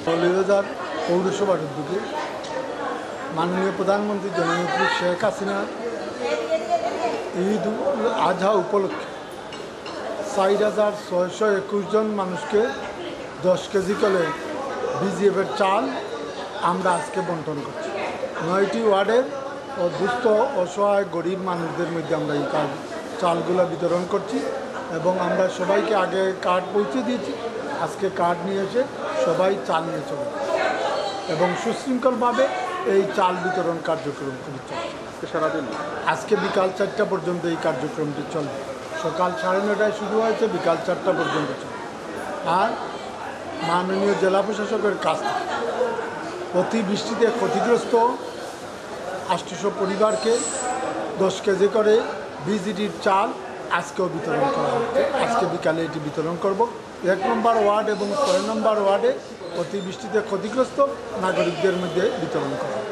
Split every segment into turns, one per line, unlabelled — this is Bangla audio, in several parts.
কলিবাজার পৌরসভার উদ্যোগে মাননীয় প্রধানমন্ত্রী জননেত্রী শেখ হাসিনা ঈদ উল আজহা উপলক্ষে ৪,৬২১ জন মানুষকে 10 কেজি করে বিজিএফের চাল আমরা আজকে বন্টন করছি। ৯টি ওয়ার্ডের দুস্থ অসহায় গরিব মানুষদের মধ্যে আমরা এই চালগুলো বিতরণ করছি এবং আমরা সবাইকে আগে কার্ড পৌঁছে দিয়েছি। আজকে কার্ড নিয়ে এসে সবাই চাল নিয়ে চলে এবং সুশৃঙ্খলভাবে এই চাল বিতরণ কার্যক্রম করে চলছে সারাদিন। আজকে বিকাল ৪টা পর্যন্ত এই কার্যক্রমটি চলবে। সকাল ৯:৩০টায় শুরু হয়েছে, বিকাল ৪টা পর্যন্ত চলবে। আর মাননীয় জেলা প্রশাসকের কাছ থেকে অতিবৃষ্টিতে ক্ষতিগ্রস্ত ৮০০ পরিবারকে 10 কেজি করে বিজিডির চাল আজকেও বিতরণ করা হচ্ছে। আজকে বিকালে এটি বিতরণ করব। ১ নম্বর ওয়ার্ড এবং ৬ নম্বর ওয়ার্ডে অতিবৃষ্টিতে ক্ষতিগ্রস্ত নাগরিকদের মধ্যে বিতরণ করা হবে।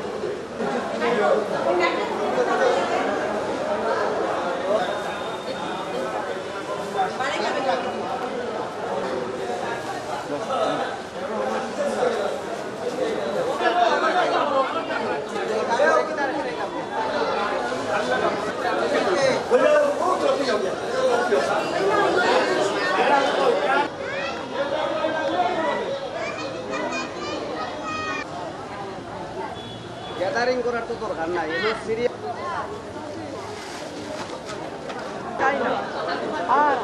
গ্যাদারিং করার তো দরকার নাই, এমনি সিরিয়াস আর